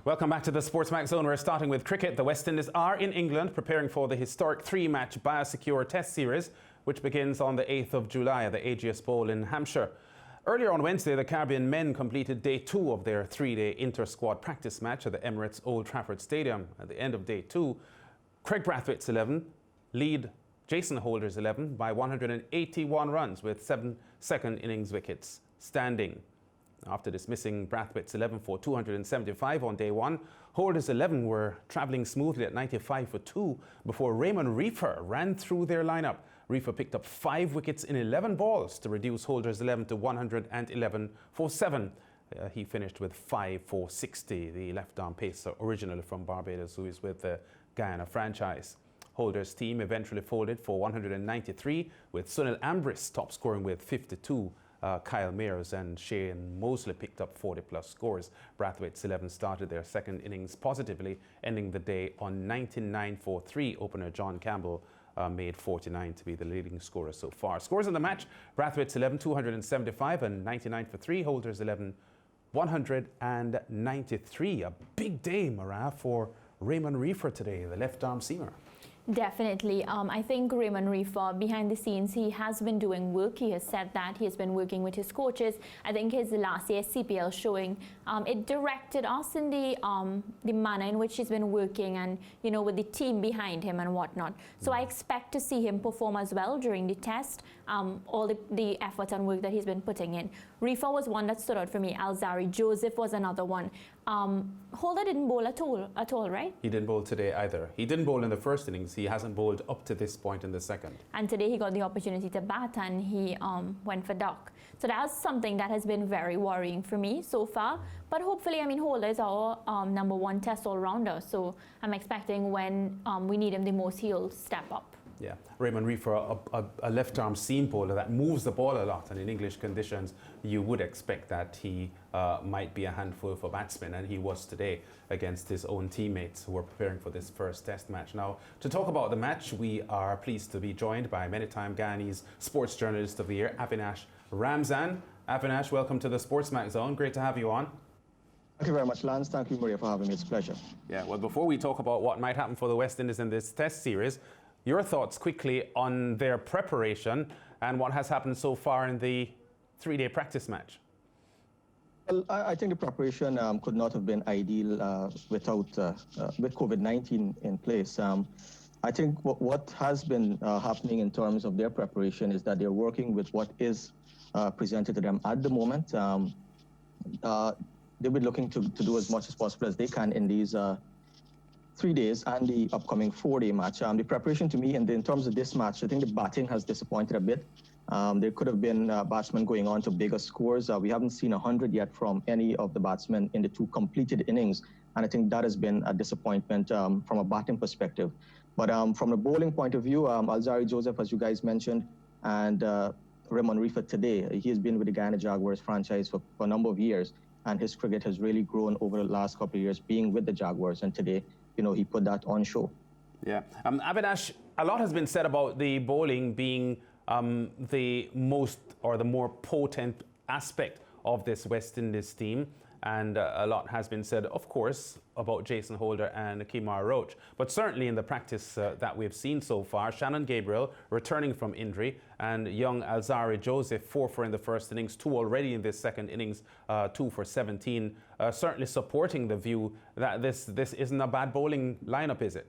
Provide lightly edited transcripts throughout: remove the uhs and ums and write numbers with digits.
Welcome back to the SportsMax Zone. We're starting with cricket. The West Indies are in England preparing for the historic three-match Biosecure Test Series, which begins on the 8th of July at the AGS Bowl in Hampshire. Earlier on Wednesday, the Caribbean men completed day 2 of their 3-day inter-squad practice match at the Emirates Old Trafford Stadium. At the end of day 2, Craig Brathwaite's 11 lead Jason Holder's 11 by 181 runs with 7 second innings wickets standing. After dismissing Brathwaite's 11 for 275 on day 1, Holder's 11 were travelling smoothly at 95 for 2 before Raymond Reifer ran through their lineup. Reifer picked up 5 wickets in 11 balls to reduce Holder's 11 to 111 for 7. He finished with 5 for 60, the left-arm pacer originally from Barbados, who is with the Guyana franchise. Holder's team eventually folded for 193, with Sunil Ambris top scoring with 52. Kyle Mayers and Shane Mosley picked up 40-plus scores. Brathwaite's 11 started their second innings positively, ending the day on 99 for 3. Opener John Campbell made 49 to be the leading scorer so far. Scores in the match: Brathwaite's 11, 275 and 99 for 3. Holder's 11, 193. A big day, Mara, for Raymond Reifer today, the left-arm seamer. Definitely. I think Raymond Reifer, behind the scenes, he has been doing work. He has said that he has been working with his coaches. I think his last year's CPL showing, it directed us in the manner in which he's been working and, you know, with the team behind him and whatnot. So I expect to see him perform as well during the test, all the effort and work that he's been putting in. Reifer was one that stood out for me. Alzarri Joseph was another one. Holder didn't bowl at all, right? He didn't bowl today either. He didn't bowl in the first innings. He hasn't bowled up to this point in the second. And today he got the opportunity to bat and he went for duck. So that's something that has been very worrying for me so far. But hopefully, I mean, Holder is our #1 test all-rounder. So I'm expecting when we need him the most, he'll step up. Yeah, Raymond Reifer, a left-arm seam bowler that moves the ball a lot, and in English conditions, you would expect that he might be a handful for batsmen, and he was today against his own teammates who were preparing for this first test match. Now, to talk about the match, we are pleased to be joined by many-time Guyanese Sports Journalist of the Year, Avinash Ramzan. Avinash, welcome to the SportsMax Zone. Great to have you on. Thank you very much, Lance. Thank you, Maria, for having me. It's a pleasure. Yeah, well, before we talk about what might happen for the West Indies in this test series, your thoughts quickly on their preparation and what has happened so far in the 3-day practice match. Well, I think the preparation could not have been ideal with COVID-19 in place. I think what has been happening in terms of their preparation is that they're working with what is presented to them at the moment. They'll be looking to do as much as possible as they can in these 3 days and the upcoming 4-day match. The preparation to me, in terms of this match, I think the batting has disappointed a bit. There could have been batsmen going on to bigger scores. We haven't seen 100 yet from any of the batsmen in the 2 completed innings, and I think that has been a disappointment from a batting perspective. But from a bowling point of view, Alzarri Joseph, as you guys mentioned, and Raymond Reifer today, he has been with the Guyana Jaguars franchise for a number of years, and his cricket has really grown over the last couple of years being with the Jaguars, and today, you know, he put that on show. Yeah. Avinash, a lot has been said about the bowling being the most or the more potent aspect of this West Indies team. And a lot has been said, of course, about Jason Holder and Kemar Roach. But certainly in the practice that we've seen so far, Shannon Gabriel returning from injury and young Alzarri Joseph, 4 for in the first innings, 2 already in this second innings, 2 for 17, certainly supporting the view that this isn't a bad bowling lineup, is it?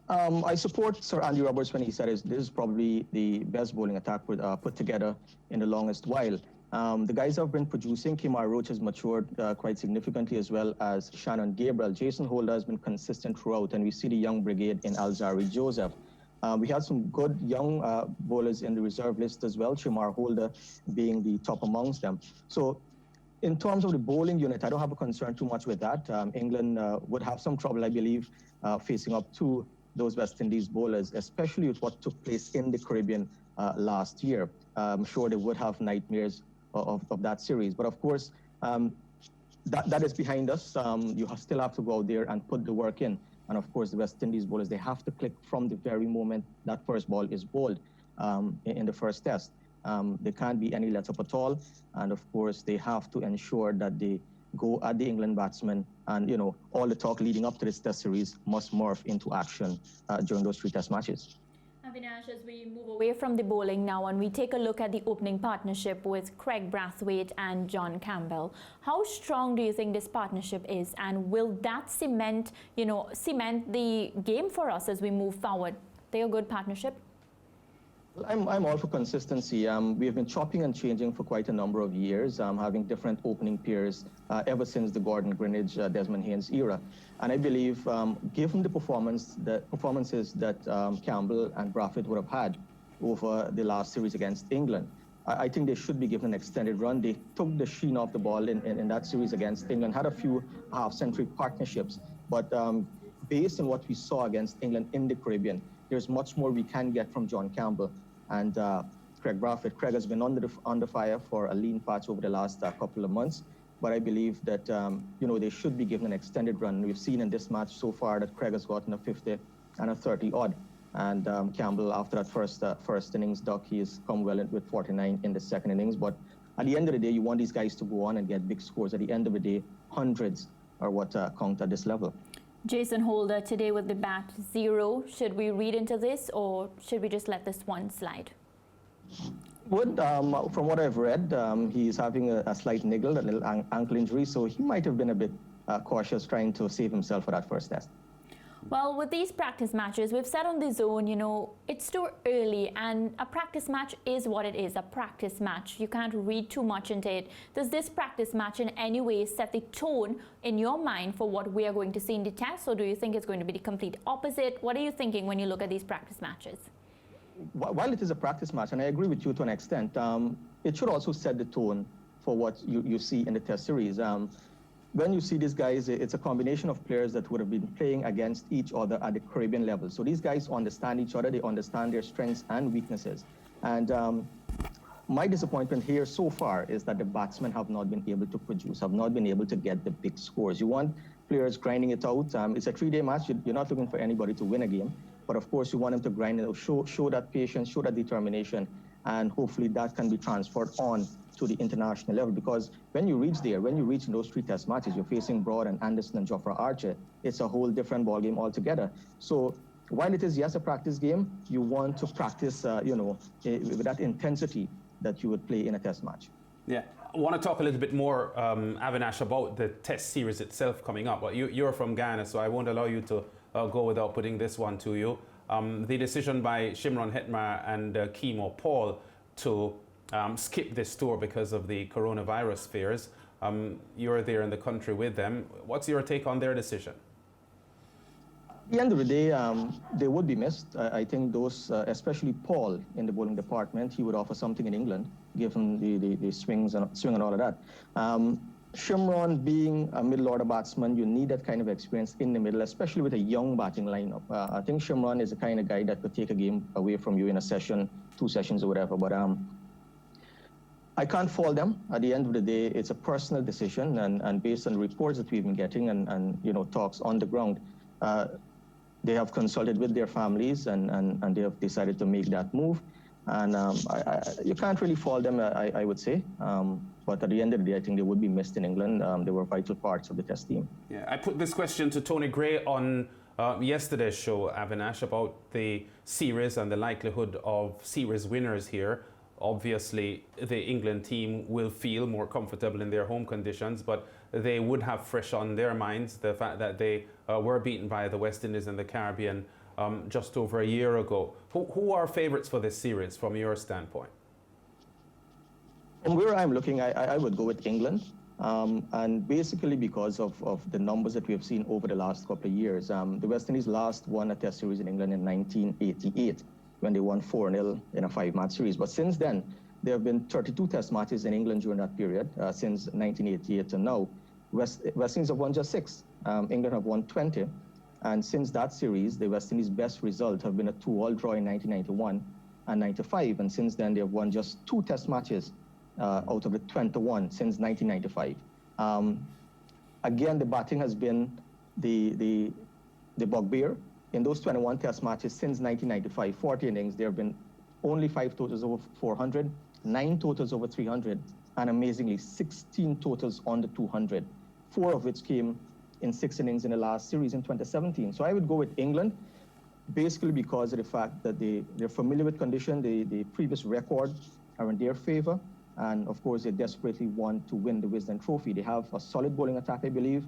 I support Sir Andy Roberts when he said this is probably the best bowling attack put together in the longest while. The guys have been producing. Kemar Roach has matured quite significantly, as well as Shannon Gabriel. Jason Holder has been consistent throughout, and we see the young brigade in Alzarri Joseph. We had some good young bowlers in the reserve list as well, Kemar Holder being the top amongst them. So in terms of the bowling unit, I don't have a concern too much with that. England would have some trouble, I believe, facing up to those West Indies bowlers, especially with what took place in the Caribbean last year. I'm sure they would have nightmares of that series. But of course, that is behind us. You still have to go out there and put the work in. And of course, the West Indies bowlers, they have to click from the very moment that first ball is bowled in the first test. There can't be any let-up at all. And of course, they have to ensure that they go at the England batsmen, and all the talk leading up to this Test series must morph into action during those 3 Test matches. Avinash, as we move away from the bowling now and we take a look at the opening partnership with Craig Brathwaite and John Campbell, how strong do you think this partnership is, and will that cement the game for us as we move forward? They're a good partnership? I'm all for consistency. We have been chopping and changing for quite a number of years, having different opening pairs ever since the Gordon Greenidge, Desmond Haynes era. And I believe, given the performances that Campbell and Brathwaite would have had over the last series against England, I think they should be given an extended run. They took the sheen off the ball in that series against England, had a few half-century partnerships, but based on what we saw against England in the Caribbean, there's much more we can get from John Campbell and Craig Brathwaite. Craig has been under fire for a lean patch over the last couple of months, but I believe that they should be given an extended run. We've seen in this match so far that Craig has gotten a 50 and a 30 odd, and Campbell, after that first innings duck, he has come well with 49 in the second innings. But at the end of the day, you want these guys to go on and get big scores. At the end of the day, hundreds are what count at this level. Jason Holder today with the bat 0. Should we read into this, or should we just let this one slide? From what I've read, he's having a slight niggle, a little ankle injury, so he might have been a bit cautious trying to save himself for that first test. Well, with these practice matches, we've said on the zone, it's too early, and a practice match is what it is, a practice match. You can't read too much into it. Does this practice match in any way set the tone in your mind for what we are going to see in the test, or do you think it's going to be the complete opposite? What are you thinking when you look at these practice matches? While it is a practice match, and I agree with you to an extent, it should also set the tone for what you see in the Test series. When you see these guys, it's a combination of players that would have been playing against each other at the Caribbean level. So these guys understand each other, they understand their strengths and weaknesses. And my disappointment here so far is that the batsmen have not been able to produce, have not been able to get the big scores. You want players grinding it out. It's a 3-day match. You're not looking for anybody to win a game. But of course, you want them to grind it out, show that patience, show that determination, and hopefully that can be transferred on to the international level, because when you reach those 3 Test matches, you're facing Broad and Anderson and Jofra Archer. It's a whole different ballgame altogether. So while it is, yes, a practice game, you want to practice, with that intensity that you would play in a Test match. Yeah, I want to talk a little bit more, Avinash, about the Test series itself coming up. Well, you're from Ghana, so I won't allow you to go without putting this one to you. The decision by Shimron Hetmar and Kemo Paul to skip this tour because of the coronavirus fears. You're there in the country with them. What's your take on their decision? At the end of the day, they would be missed. I think those, especially Paul in the bowling department, he would offer something in England, given the swing and all of that. Shimron being a middle order batsman, you need that kind of experience in the middle, especially with a young batting lineup. I think Shimron is the kind of guy that could take a game away from you in a session, 2 sessions or whatever. But I can't fault them. At the end of the day, it's a personal decision, and based on reports that we've been getting and talks on the ground, they have consulted with their families and they have decided to make that move. And you can't really fault them, I would say. But at the end of the day, I think they would be missed in England. They were vital parts of the Test team. Yeah, I put this question to Tony Gray on yesterday's show, Avinash, about the series and the likelihood of series winners here. Obviously, the England team will feel more comfortable in their home conditions, but they would have fresh on their minds the fact that they were beaten by the West Indies and the Caribbean just over a year ago. Who are favourites for this series from your standpoint? From where I'm looking, I would go with England. And basically because of the numbers that we have seen over the last couple of years. The West Indies last won a Test series in England in 1988 when they won 4-0 in a 5-match series. But since then, there have been 32 Test matches in England during that period, since 1988 to now. West Indies have won just 6. England have won 20. And since that series, the West Indies' best result have been a 2-all draw in 1991 and 95. And since then, they have won just 2 Test matches out of the 21 since 1995. Again, the batting has been the bugbear. In those 21 Test matches since 1995, 40 innings, there have been only 5 totals over 400, 9 totals over 300, and amazingly, 16 totals under 200. 4 of which came in 6 innings in the last series in 2017. So I would go with England, basically because of the fact that they're familiar with condition, the previous record are in their favor, and of course they desperately want to win the Wisden Trophy. They have a solid bowling attack, I believe.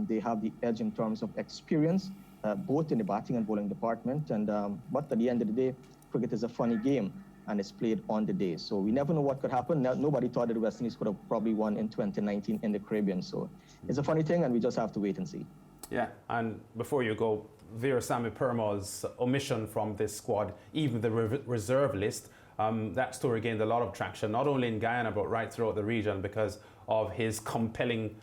They have the edge in terms of experience, both in the batting and bowling department. And but at the end of the day, cricket is a funny game, and it's played on the day. So we never know what could happen. Nobody thought that the West Indies could have probably won in 2019 in the Caribbean. So it's a funny thing, and we just have to wait and see. Yeah, and before you go, Veerasamy Permaul's omission from this squad, even the reserve list, that story gained a lot of traction, not only in Guyana, but right throughout the region because of his compelling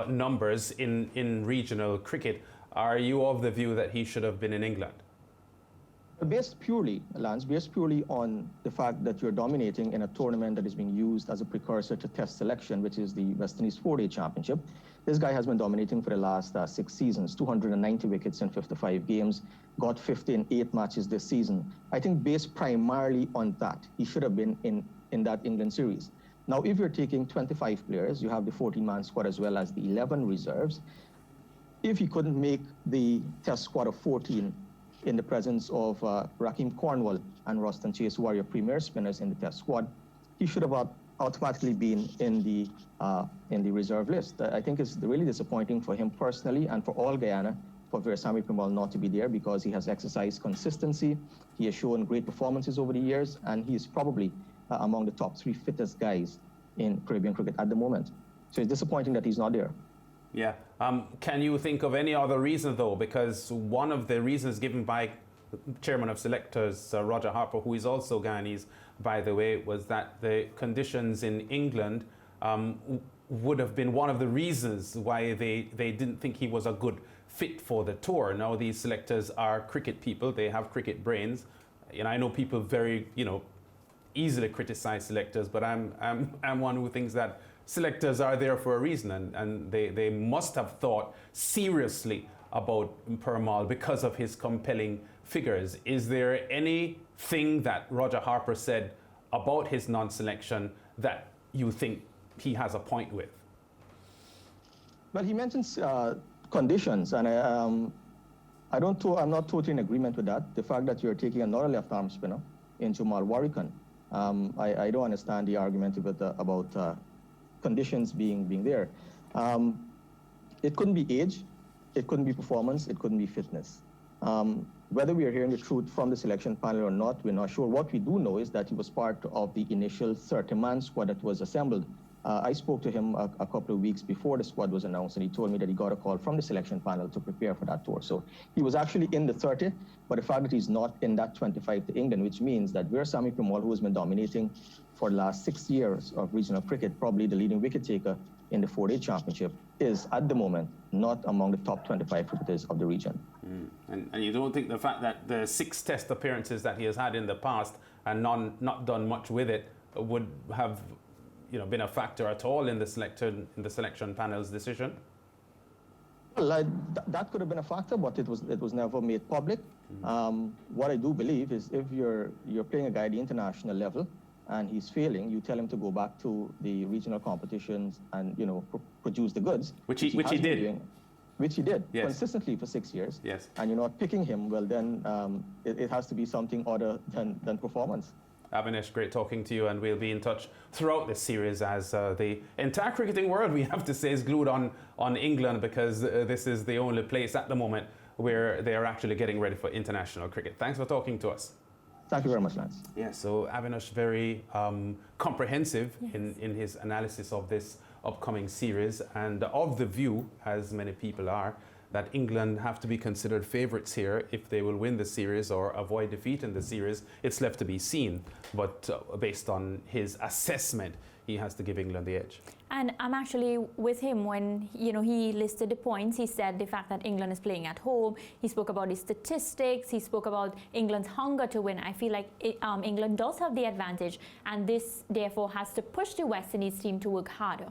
numbers in regional cricket. Are you of the view that he should have been in England? Based purely, Lance, based purely on the fact that you're dominating in a tournament that is being used as a precursor to Test selection, which is the West Indies 4-Day Championship. This guy has been dominating for the last 6 seasons, 290 wickets in 55 games, got 50 in 8 matches this season. I think based primarily on that, he should have been in that England series. Now, if you're taking 25 players, you have the 14-man squad as well as the 11 reserves. If he couldn't make the Test squad of 14, in the presence of Rakeem Cornwall and Ruston Chase, who are your premier spinners in the Test squad, he should have automatically been in the reserve list. I think it's really disappointing for him personally and for all Guyana for Veerasamy Permaul not to be there, because he has exercised consistency. He has shown great performances over the years, and he is probably among the top 3 fittest guys in Caribbean cricket at the moment. So it's disappointing that he's not there. Yeah. Can you think of any other reason, though? Because one of the reasons given by Chairman of Selectors, Roger Harper, who is also Guyanese, by the way, was that the conditions in England would have been one of the reasons why they didn't think he was a good fit for the tour. Now, these selectors are cricket people. They have cricket brains. You know, I know people very, easily criticize selectors, but I'm one who thinks that selectors are there for a reason, and they must have thought seriously about Permaul because of his compelling figures. Is there anything that Roger Harper said about his non-selection that you think he has a point with? Well, he mentions conditions, and I'm not totally in agreement with that. The fact that you're taking another left-arm spinner in Jamal Warrican, I don't understand the argument about conditions being there. It couldn't be age, it couldn't be performance, it couldn't be fitness. Whether we are hearing the truth from the selection panel or not, we're not sure. What we do know is that he was part of the initial 30-man squad that was assembled. I spoke to him a couple of weeks before the squad was announced, and he told me that he got a call from the selection panel to prepare for that tour. So he was actually in the 30, but the fact that he's not in that 25 to England, which means that Veerasamy Permaul, who has been dominating for the last 6 years of regional cricket, probably the leading wicket taker in the 4-Day Championship, is at the moment not among the top 25 cricketers of the region. And you don't think the fact that the 6 Test appearances that he has had in the past and not done much with it would have been a factor at all in the selection panel's decision? Well, that could have been a factor, but it was never made public. What I do believe is if you're playing a guy at the international level and he's failing, you tell him to go back to the regional competitions and produce the goods. Which he did. Which he did, yes, consistently for 6 years. Yes. And you're not picking him. Well, then it has to be something other than performance. Avinash, great talking to you, and we'll be in touch throughout this series as the entire cricketing world, we have to say, is glued on England, because this is the only place at the moment where they are actually getting ready for international cricket. Thanks for talking to us. Thank you very much, Lance. Yeah, so Avinash, very comprehensive, yes, in his analysis of this upcoming series, and of the view, as many people are, that England have to be considered favourites here if they will win the series or avoid defeat in the series. It's left to be seen, but based on his assessment, he has to give England the edge. And I'm actually with him when he listed the points. He said the fact that England is playing at home. He spoke about the statistics. He spoke about England's hunger to win. I feel like England does have the advantage, and this therefore has to push the West Indies team to work harder.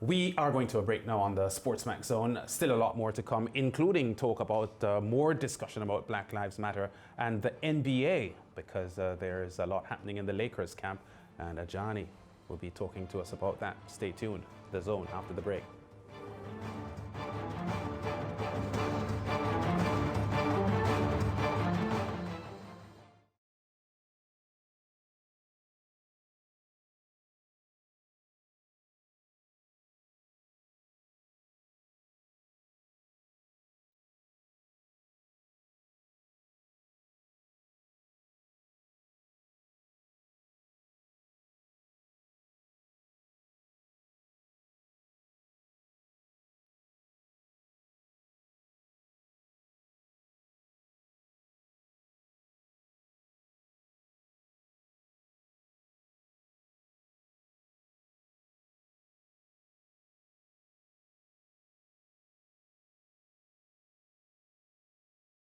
We are going to a break now on the SportsMax Zone. Still a lot more to come, including talk about more discussion about Black Lives Matter and the NBA, because there's a lot happening in the Lakers camp. And Ajani will be talking to us about that. Stay tuned. The Zone after the break.